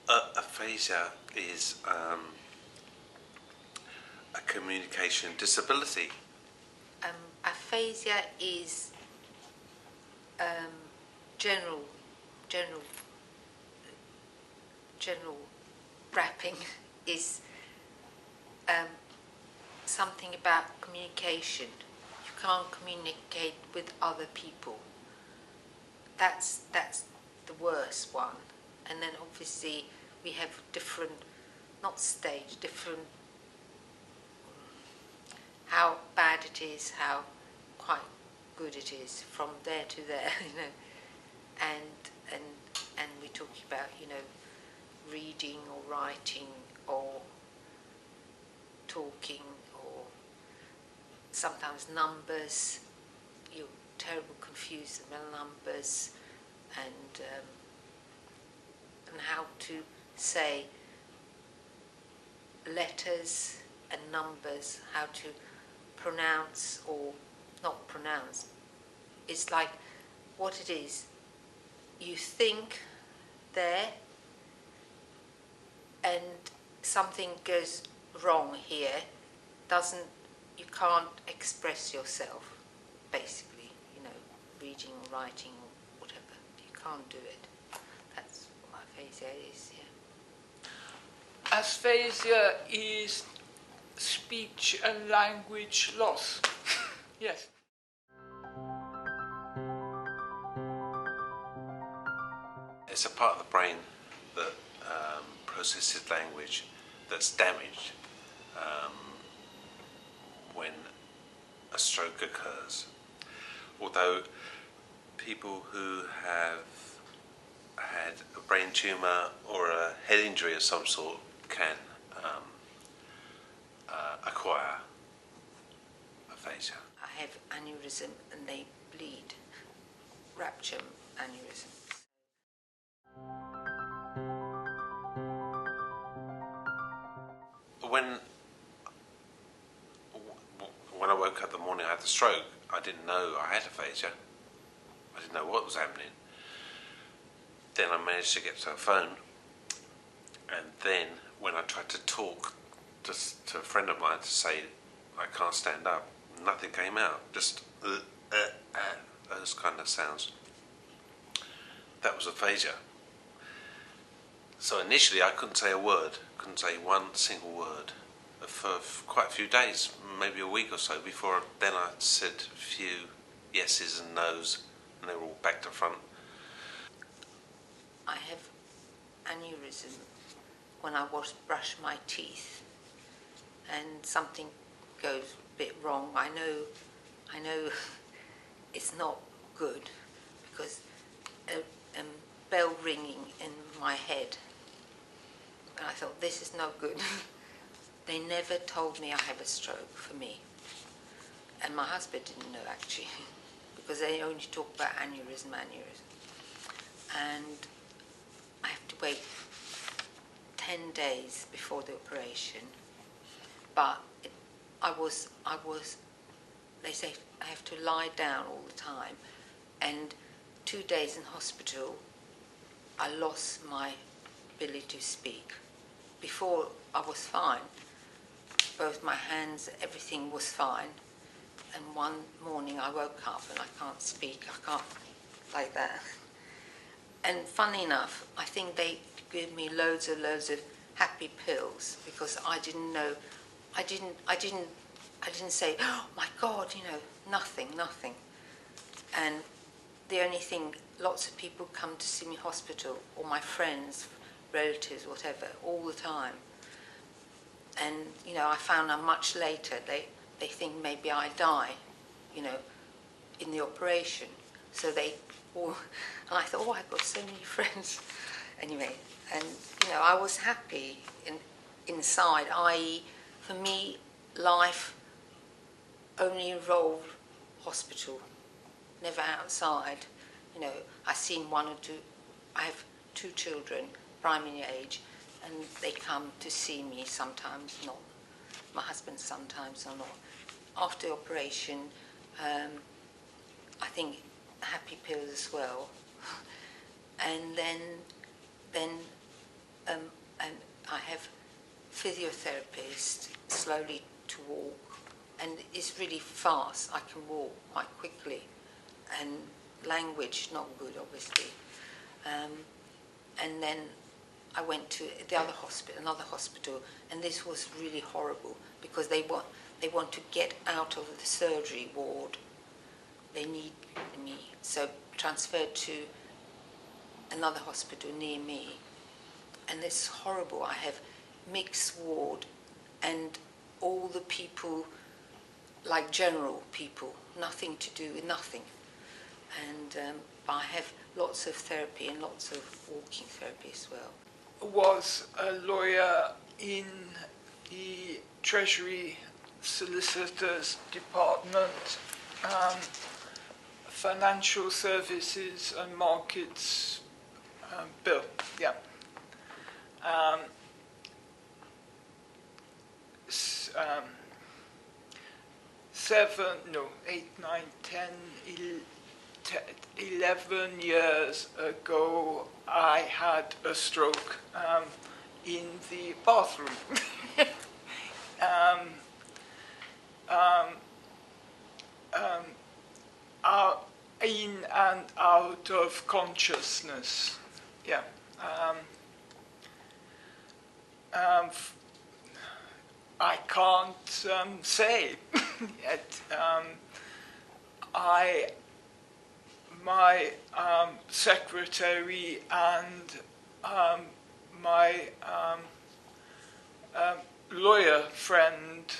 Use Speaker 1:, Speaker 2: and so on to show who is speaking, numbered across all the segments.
Speaker 1: Aphasia is a communication disability.
Speaker 2: Aphasia is general wrapping is something about communication. You can't communicate with other people. That's the worst one. And then obviously we have different, different, how bad it is, how quite good it is, from there to there, and we're talking about, reading or writing or talking, or sometimes numbers. You're terribly confused about numbers, and how to say letters and numbers, how to pronounce or not pronounce. It's like what it is. You think there, and something goes wrong here. You can't express yourself, basically, reading or writing or whatever. You can't do it. That's what aphasia is, yeah.
Speaker 3: Aphasia is speech and language loss. Yes.
Speaker 1: It's a part of the brain that processes language that's damaged when a stroke occurs. Although people who have had a brain tumour or a head injury of some sort can acquire aphasia.
Speaker 2: I have aneurysm and they bleed, rupture aneurysm.
Speaker 1: When I woke up the morning I had the stroke, I didn't know I had aphasia. I didn't know what was happening. Then I managed to get to a phone, and then when I tried to talk just to a friend of mine to say I can't stand up, nothing came out, just those kind of sounds. That was aphasia. So initially I couldn't say a word, couldn't say one single word for quite a few days, maybe a week or so, before then I said a few yeses and nos, and they were all back to front.
Speaker 2: I have aneurysm when I brush my teeth, and something goes a bit wrong. I know it's not good, because a bell ringing in my head, and I thought, this is no good. They never told me I have a stroke for me, and my husband didn't know actually, because they only talk about aneurysm, and I have to wait 10 days before the operation. But they say I have to lie down all the time, and 2 days in hospital I lost my ability to speak. Before I was fine, both my hands, everything was fine, and one morning I woke up and I can't speak, I can't, like that. And funny enough, I think they gave me loads of happy pills, because I didn't know, I didn't say, oh my God, nothing. And the only thing, lots of people come to see me in hospital, or my friends, relatives, whatever, all the time. And, I found out much later, they think maybe I die, in the operation. So and I thought, oh, I've got so many friends. Anyway, and, I was happy inside, i.e., for me, life only involved hospital, never outside. I seen one or two, I have 2 children, primary age, and they come to see me sometimes, not my husband sometimes or not. After the operation, I think happy pills as well. And then and I have physiotherapist slowly to walk, and it's really fast. I can walk quite quickly, and language not good, obviously. And then I went to another hospital, and this was really horrible because they want to get out of the surgery ward. They need me, so transferred to another hospital near me, and it's horrible. I have mixed ward, and all the people, like general people, nothing to do with nothing. And I have lots of therapy and lots of walking therapy as well.
Speaker 3: Was a lawyer in the Treasury Solicitors Department, Financial Services and Markets Bill, yeah. 11 years ago, I had a stroke in the bathroom. In and out of consciousness. Yeah. I can't say yet. My secretary and my lawyer friend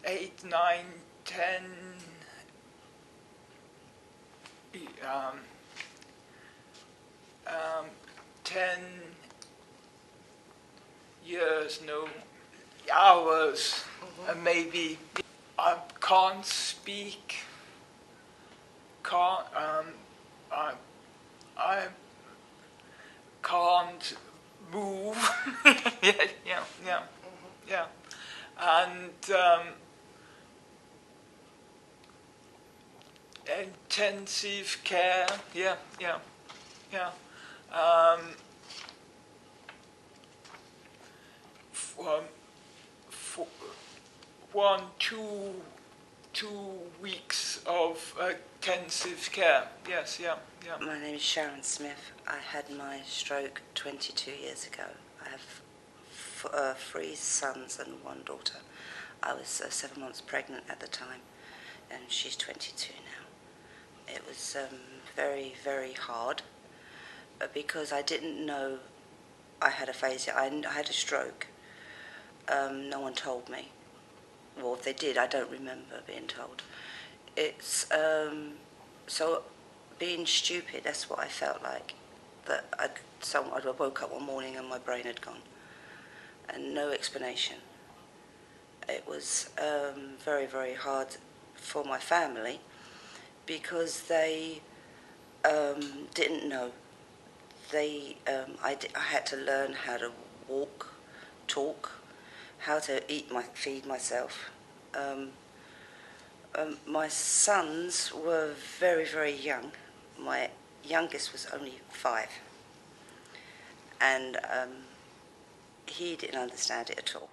Speaker 3: 8, 9, 10 10 years, no, hours, maybe. I can't speak, I can't move. Yeah. And intensive care, yeah. 2 weeks of intensive care. Yes, yeah.
Speaker 4: My name is Sharon Smith. I had my stroke 22 years ago. I have 3 sons and 1 daughter. I was 7 months pregnant at the time, and she's 22 now. It was very, very hard because I didn't know I had aphasia. I had a stroke. No one told me. Well, if they did, I don't remember being told. It's so being stupid. That's what I felt like. That I woke up one morning and my brain had gone, and no explanation. It was very, very hard for my family because they didn't know. I had to learn how to walk, talk, how to feed myself. My sons were very, very young. My youngest was only 5, and he didn't understand it at all.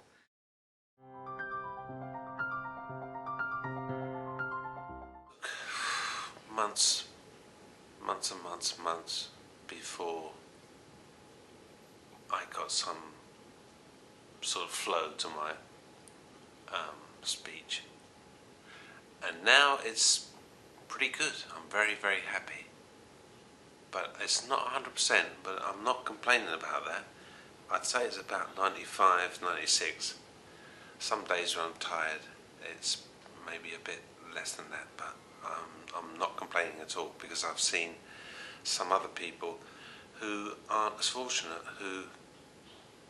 Speaker 1: Months before I got some sort of flow to my speech, and now it's pretty good. I'm very, very happy, but it's not 100%, but I'm not complaining about that. I'd say it's about 95, 96. Some days when I'm tired it's maybe a bit less than that, but I'm not complaining at all, because I've seen some other people who aren't as fortunate, who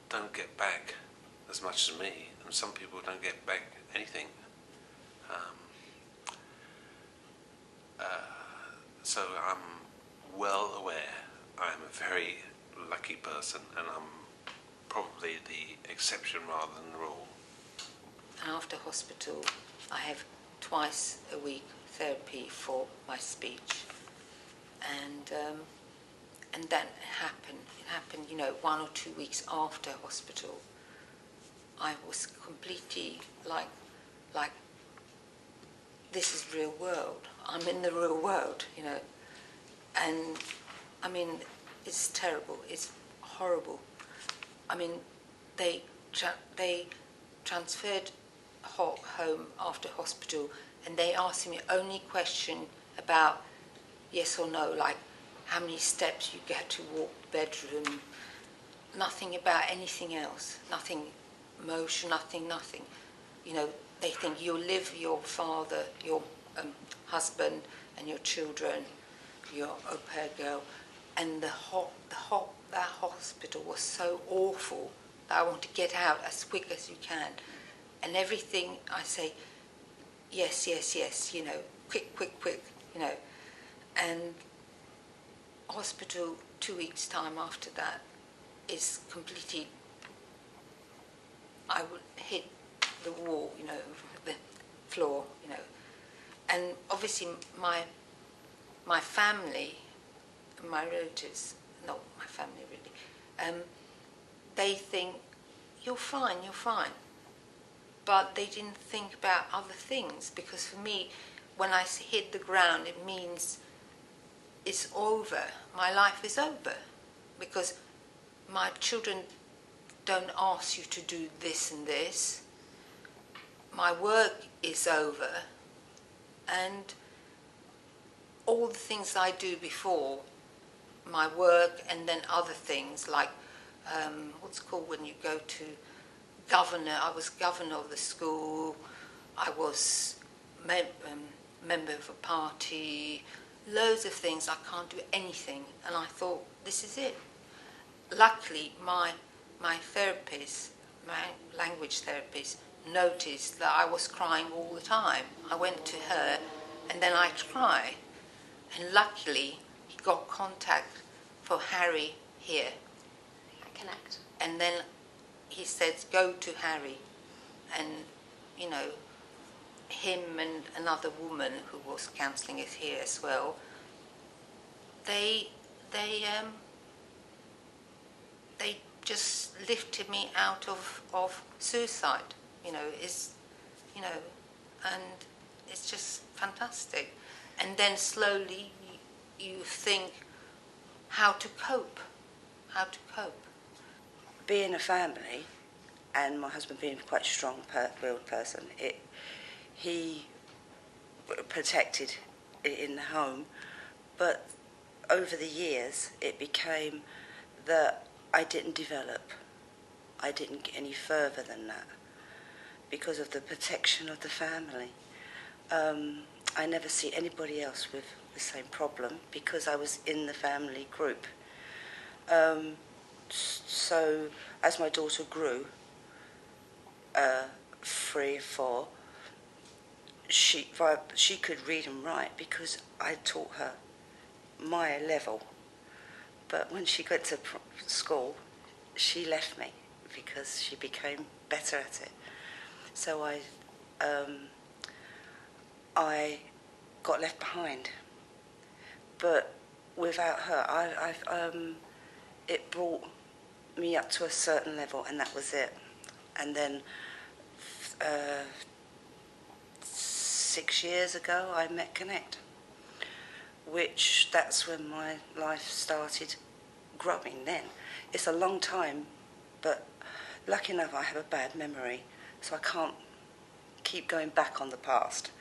Speaker 1: don't get back as much as me, and some people don't get back anything. So I'm well aware I'm a very lucky person, and I'm probably the exception rather than the rule.
Speaker 2: And after hospital, I have twice a week therapy for my speech, and that happened. It happened, 1 or 2 weeks after hospital. I was completely like, this is real world. I'm in the real world, and I mean, it's terrible. It's horrible. I mean, they transferred home after hospital, and they asked me only question about yes or no, like how many steps you get to walk the bedroom. Nothing about anything else. Nothing emotion. Nothing. They think you'll live your father, your husband, and your children, your au pair girl, and that hospital was so awful that I want to get out as quick as you can. And everything I say, yes, quick, And hospital 2 weeks' time after that is completely, I would hit the wall, the floor, And obviously my family, my relatives, not my family really, they think, you're fine. But they didn't think about other things, because for me, when I hit the ground, it means it's over. My life is over, because my children don't ask you to do this and this. My work is over, and all the things I do before, my work and then other things like, what's it called when you go to governor? I was governor of the school, I was member of a party, loads of things. I can't do anything, and I thought, this is it. Luckily, my therapist, my language therapist, noticed that I was crying all the time. I went to her, and then I cried, and luckily he got contact for Harry here.
Speaker 5: Connect.
Speaker 2: And then he said, go to Harry, and him and another woman who was counselling us here as well. They just lifted me out of suicide. And it's just fantastic. And then slowly you think how to cope.
Speaker 4: Being a family, and my husband being quite a strong-willed person, he protected it in the home, but over the years it became that I didn't develop. I didn't get any further than that because of the protection of the family. I never see anybody else with the same problem because I was in the family group. So as my daughter grew, 3 or 4, she could read and write because I taught her my level. But when she got to school, she left me because she became better at it. So I got left behind. But without her, it brought me up to a certain level, and that was it. And then 6 years ago, I met Connect, that's when my life started growing then. It's a long time, but lucky enough I have a bad memory, so I can't keep going back on the past.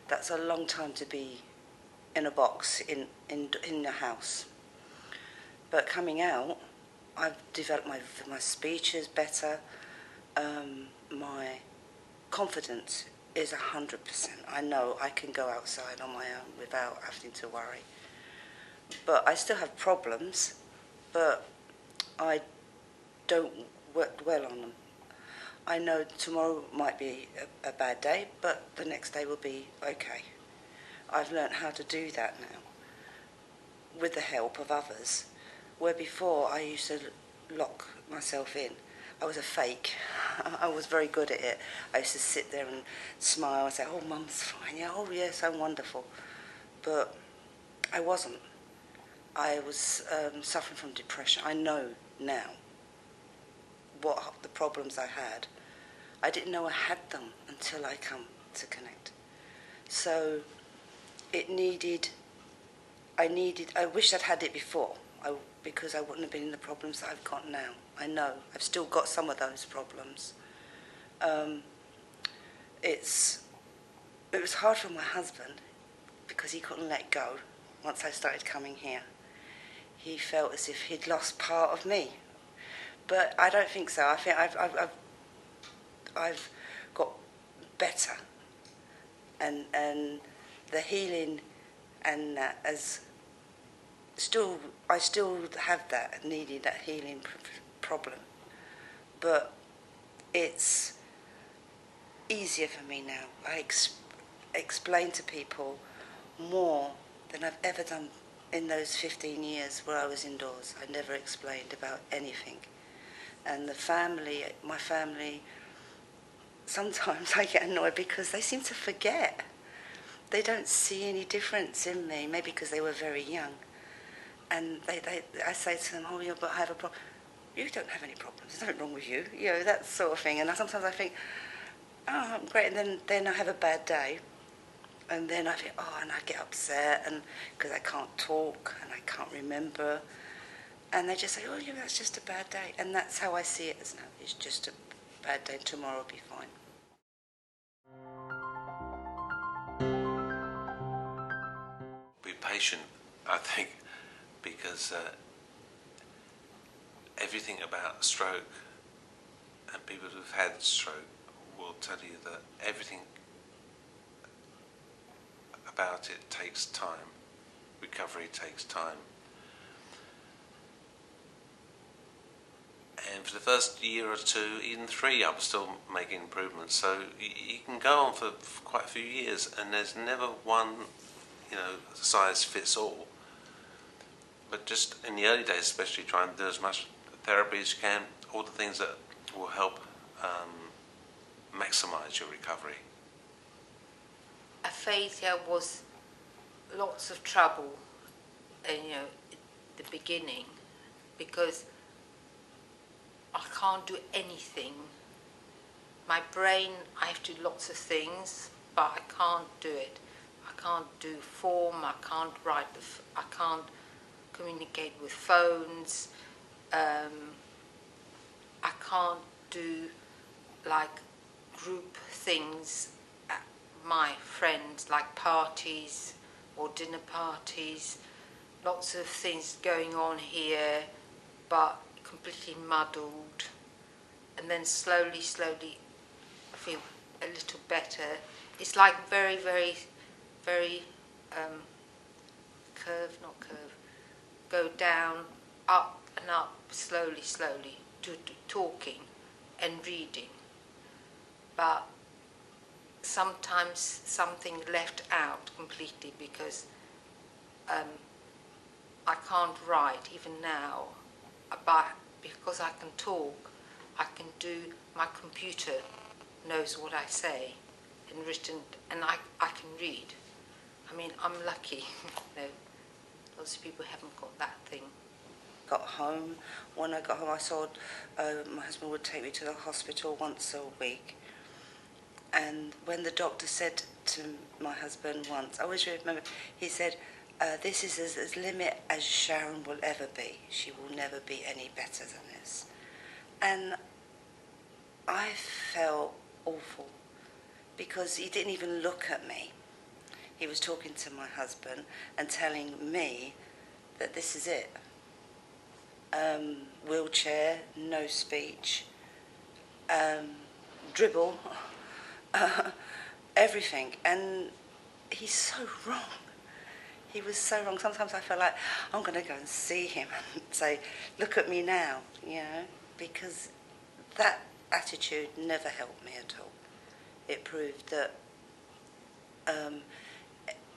Speaker 4: That's a long time to be in a box in the house. But coming out, I've developed my speech is better. My confidence is 100%. I know I can go outside on my own without having to worry. But I still have problems, but I don't work well on them. I know tomorrow might be a bad day, but the next day will be okay. I've learnt how to do that now with the help of others, where before I used to lock myself in. I was a fake. I was very good at it. I used to sit there and smile and say, oh, Mum's fine. Yeah, oh, yes, I'm wonderful. But I wasn't. I was suffering from depression. I know now what the problems I had. I didn't know I had them until I come to Connect. So I wish I'd had it before, because I wouldn't have been in the problems that I've got now. I know, I've still got some of those problems. It was hard for my husband, because he couldn't let go once I started coming here. He felt as if he'd lost part of me. But I don't think so. I think I've got better. And the healing and that I still have that, needing that healing problem. But it's easier for me now. I explain to people more than I've ever done in those 15 years where I was indoors. I never explained about anything. And my family, sometimes I get annoyed because they seem to forget. They don't see any difference in me, maybe because they were very young. And I say to them, oh, yeah, but I have a problem. You don't have any problems. There's nothing wrong with you. You know, that sort of thing. And sometimes I think, oh, I'm great. And then I have a bad day. And then I think, oh, and I get upset because I can't talk and I can't remember. And they just say, oh, yeah, that's just a bad day. And that's how I see it as now. It's just a bad day. Tomorrow will be fine.
Speaker 1: Be patient, I think, because everything about stroke and people who've had stroke will tell you that everything about it takes time. Recovery takes time. And for the first year or two, even 3, I'm still making improvements. So you can go on for quite a few years, and there's never one, size fits all. But just in the early days, especially, try and do as much therapy as you can, all the things that will help maximise your recovery.
Speaker 2: Aphasia was lots of trouble, at the beginning, because I can't do anything. My brain, I have to do lots of things, but I can't do it. I can't do form, I can't write, I can't communicate with phones, I can't do like group things at my friends, like parties or dinner parties, lots of things going on here, but completely muddled. And then slowly I feel a little better. It's like very go down, up and up, slowly to talking and reading. But sometimes something left out completely because I can't write even now, but because I can talk, I can do, my computer knows what I say and written, and I can read. I mean, I'm lucky. Lots of people haven't got that thing.
Speaker 4: Got home. When I got home, I saw my husband would take me to the hospital once a week. And when the doctor said to my husband once, I always remember, he said, this is as limit as Sharon will ever be. She will never be any better than this. And I felt awful because he didn't even look at me. He was talking to my husband and telling me that this is it. Wheelchair, no speech, dribble, everything. And he's so wrong. He was so wrong. Sometimes I feel like I'm going to go and see him and say, look at me now, because that attitude never helped me at all. It proved that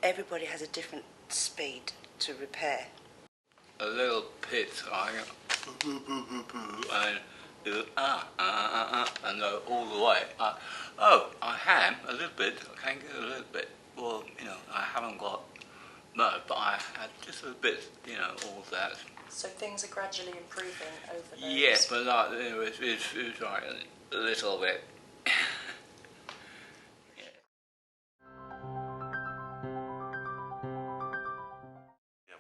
Speaker 4: everybody has a different speed to repair.
Speaker 6: A little pit, and You go, and go all the way. I am a little bit. I can get a little bit. Well, I haven't got no, but I had just a bit, all that.
Speaker 7: So things are gradually improving over those.
Speaker 6: Yes, but like, it's like a little bit.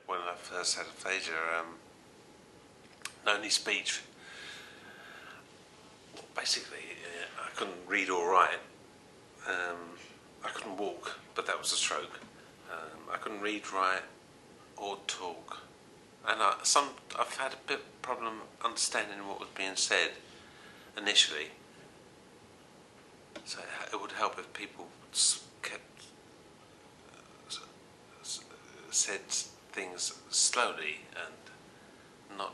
Speaker 1: When I first had aphasia, only speech. Basically, I couldn't read or write. I couldn't walk, but that was a stroke. I couldn't read, write, or talk. And I've had a bit of problem understanding what was being said initially. So it would help if people kept said things slowly and not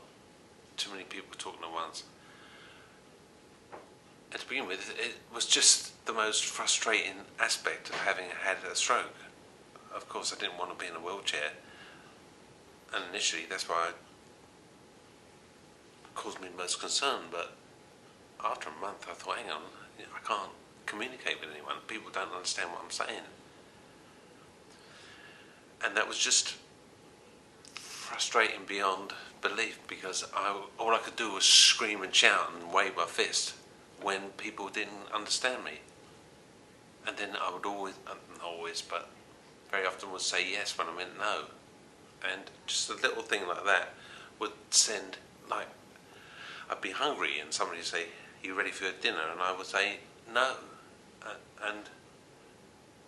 Speaker 1: too many people talking at once. And to begin with, it was just the most frustrating aspect of having had a stroke. Of course, I didn't want to be in a wheelchair, and initially that's why it caused me most concern. But after a month, I thought, hang on, I can't communicate with anyone. People don't understand what I'm saying. And that was just frustrating beyond belief, because all I could do was scream and shout and wave my fist when people didn't understand me. And then I would always, but very often would say yes when I meant no. And just a little thing like that would send, like, I'd be hungry and somebody would say, "Are you ready for your dinner?" And I would say no. And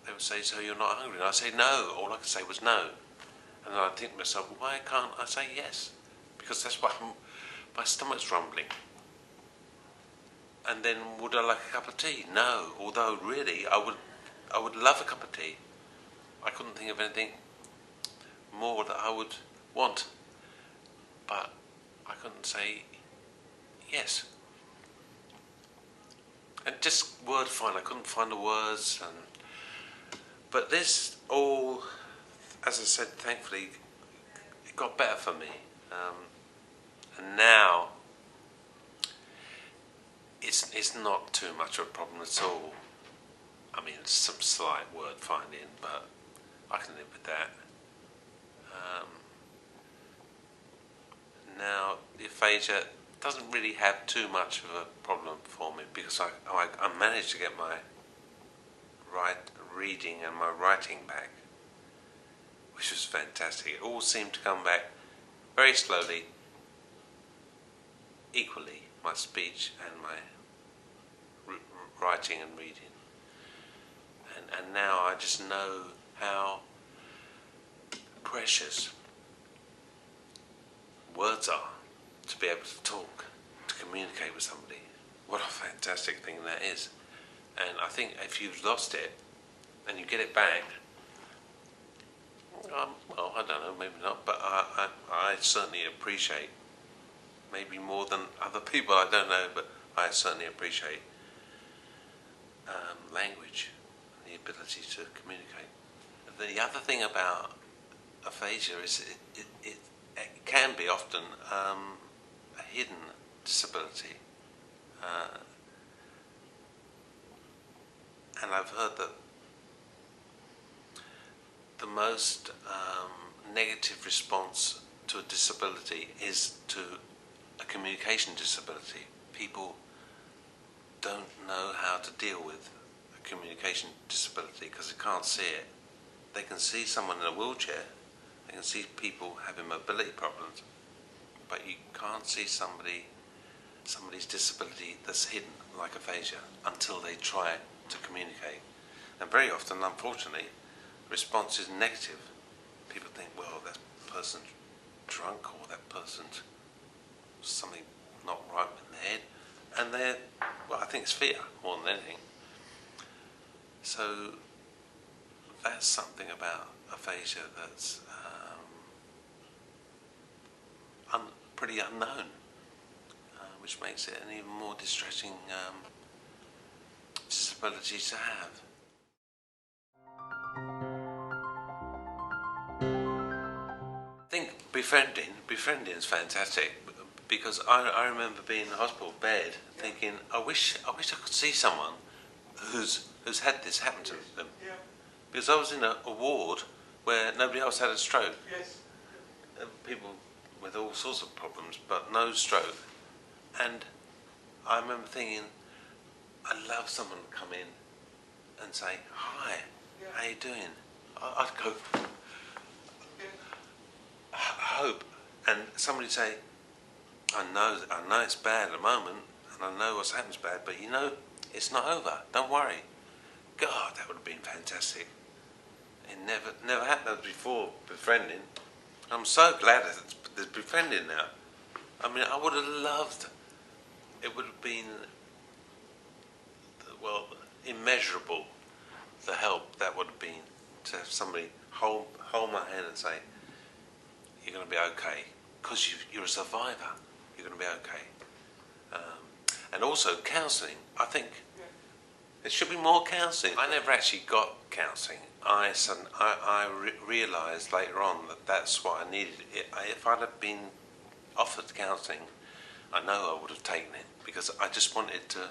Speaker 1: they would say, "So you're not hungry?" And I'd say no. All I could say was no. And then I'd think to myself, why can't I say yes? Because that's why my stomach's rumbling. And then, would I like a cup of tea? No. Although really, I would love a cup of tea. I couldn't think of anything more that I would want. But I couldn't say yes. And just word find, I couldn't find the words. But this all, as I said, thankfully, it got better for me. And now, it's not too much of a problem at all. I mean, it's some slight word finding, but I can live with that. Now, the aphasia doesn't really have too much of a problem for me, because I managed to get my reading and my writing back, which was fantastic. It all seemed to come back very slowly, equally, my speech and my writing and reading. And now I just know how precious words are, to be able to talk, to communicate with somebody. What a fantastic thing that is. And I think if you've lost it and you get it back, well, I don't know, maybe not, but I certainly appreciate, maybe more than other people, I don't know, but I certainly appreciate language, the ability to communicate. The other thing about aphasia is it can be often a hidden disability. And I've heard that the most negative response to a disability is to a communication disability. People don't know how to deal with a communication disability because they can't see it. They can see someone in a wheelchair, they can see people having mobility problems, but you can't see somebody's disability that's hidden, like aphasia, until they try to communicate. And very often, unfortunately, the response is negative. People think, well, that person's drunk, or that person's something not right with their head. And I think it's fear more than anything. So that's something about aphasia that's pretty unknown, which makes it an even more distressing disability to have. I think befriending is fantastic. because I remember being in the hospital bed thinking, I wish I could see someone who's had this happen to them.
Speaker 3: Yeah.
Speaker 1: Because I was in a ward where nobody else had a stroke.
Speaker 3: Yes.
Speaker 1: People with all sorts of problems, but no stroke. And I remember thinking, I'd love someone to come in and say, hi, how you doing? I'd go, hope. And somebody say, I know it's bad at the moment, and I know what's happened's bad, but you know, it's not over. Don't worry. God, that would have been fantastic. It never happened before, befriending. I'm so glad that there's befriending now. I mean, I would have loved, it would have been, well, immeasurable, the help that would have been to have somebody hold my hand and say, you're going to be okay, because you're a survivor, you're going to be okay. And also counselling, I think there should be more counselling. I never actually got counselling. I realised later on that that's what I needed. If I'd have been offered counselling, I know I would have taken it, because I just wanted to.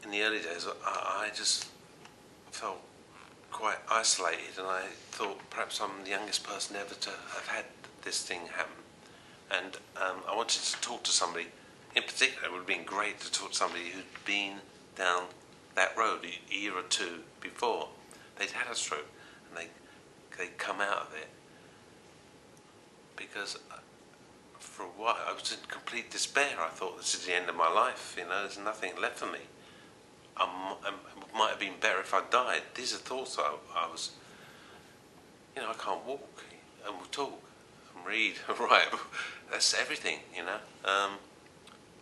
Speaker 1: In the early days, I just felt quite isolated, and I thought perhaps I'm the youngest person ever to have had this thing happen. And I wanted to talk to somebody. In particular, it would have been great to talk to somebody who'd been down that road a year or two before. They'd had a stroke, and they'd come out of it. Because for a while I was in complete despair. I thought, this is the end of my life, you know, there's nothing left for me. It might have been better if I died. These are thoughts I was, you know, I can't walk and talk and read and write. That's everything, you know.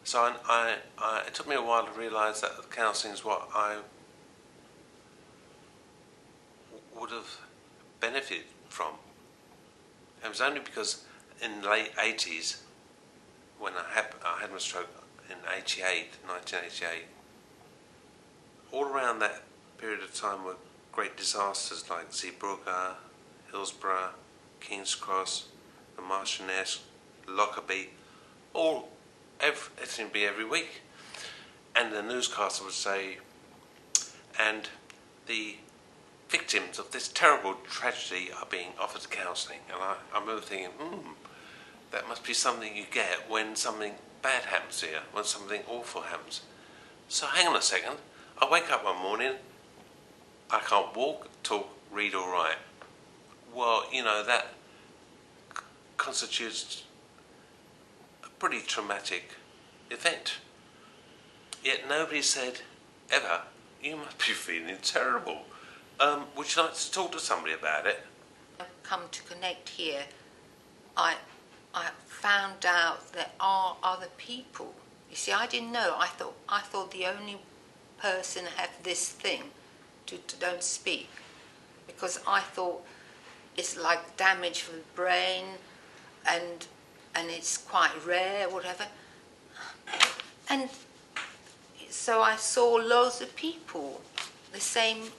Speaker 1: So it took me a while to realise that counselling is what I would have benefited from. It was only because in the late 80s, when I had my stroke in 1988, all around that period of time were great disasters like Zeebrugge, Hillsborough, King's Cross, the Marchioness, Lockerbie, it seemed to be every week. And the newscaster would say, and the victims of this terrible tragedy are being offered counselling. And I remember thinking, that must be something you get when something bad happens to you, when something awful happens. So hang on a second, I wake up one morning, I can't walk, talk, read or write. Well, you know, that constitutes a pretty traumatic event. Yet nobody said, ever, you must be feeling terrible. Would you like to talk to somebody about it?
Speaker 2: I've come to Connect here. I found out there are other people. You see, I didn't know. I thought the only person had this thing to don't speak, because I thought it's like damage for the brain, and it's quite rare, whatever. And so I saw loads of people, the same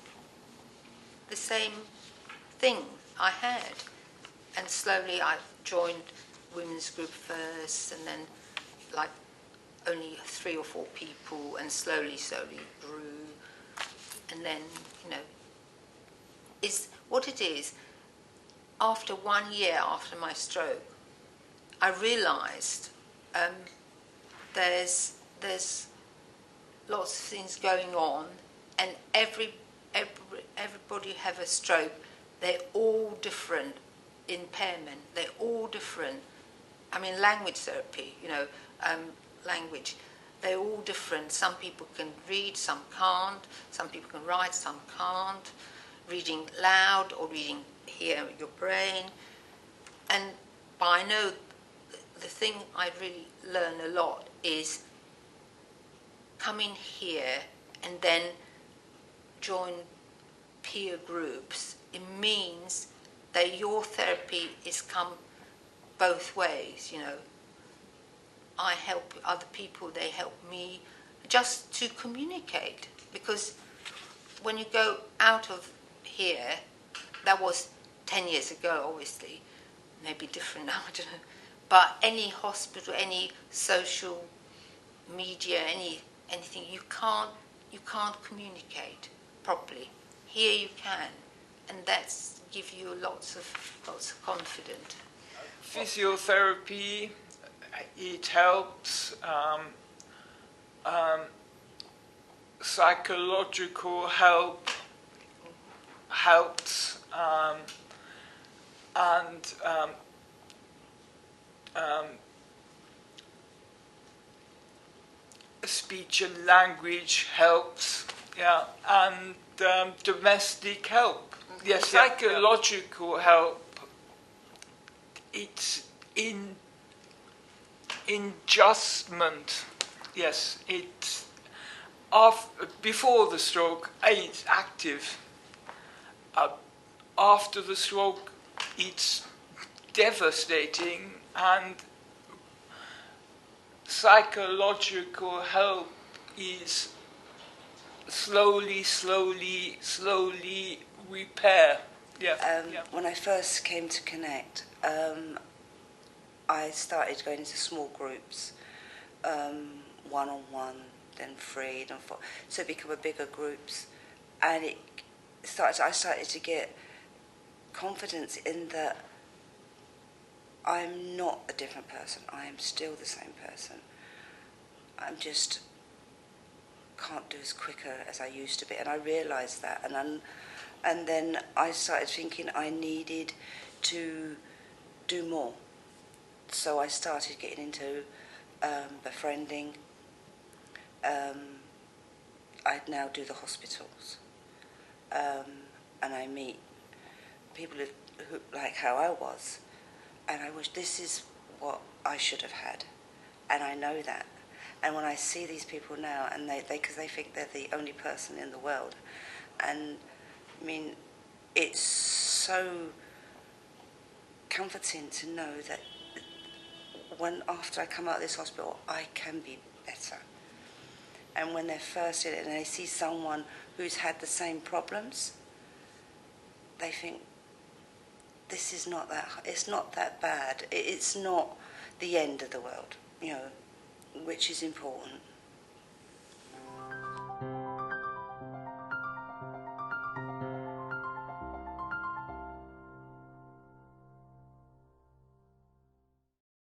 Speaker 2: thing I had, and slowly I joined women's group first, and then like only 3 or 4 people, and slowly grew, and then, you know, is what it is. After 1 year after my stroke, I realised there's lots of things going on, and everybody have a stroke. They're all different impairment. They're all different. I mean, language therapy, you know, language. They're all different. Some people can read, some can't. Some people can write, some can't. Reading loud or reading here with your brain. But I know the thing I really learn a lot is coming here and then join peer groups. It means that your therapy is come both ways, you know. I help other people, they help me, just to communicate. Because when you go out of here, that was 10 years ago, obviously, maybe different now, I don't know. But any hospital, any social media, anything, you can't communicate properly. Here you can, and that's give you lots of confidence.
Speaker 3: Physiotherapy, it helps. Psychological help helps, and speech and language helps, yeah, and domestic help. Yes, psychological help. It's in adjustment. Yes, it's before the stroke. It's active. After the stroke, it's devastating, and psychological help is slowly repair.
Speaker 4: When I first came to Connect, I started going into small groups, one-on-one, then 3, then 4. So it became bigger groups, and I started to get confidence in that I'm not a different person. I am still the same person. I'm just can't do as quicker as I used to be, and I realised that. And then I started thinking I needed to do more. So I started getting into befriending. I now do the hospitals, and I meet people who like how I was, and I wish this is what I should have had, and I know that. And when I see these people now, and because they think they're the only person in the world, and I mean, it's so comforting to know that after I come out of this hospital, I can be better. And when they're first in it and they see someone who's had the same problems, they think, this is not that, it's not that bad. It's not the end of the world, which is important.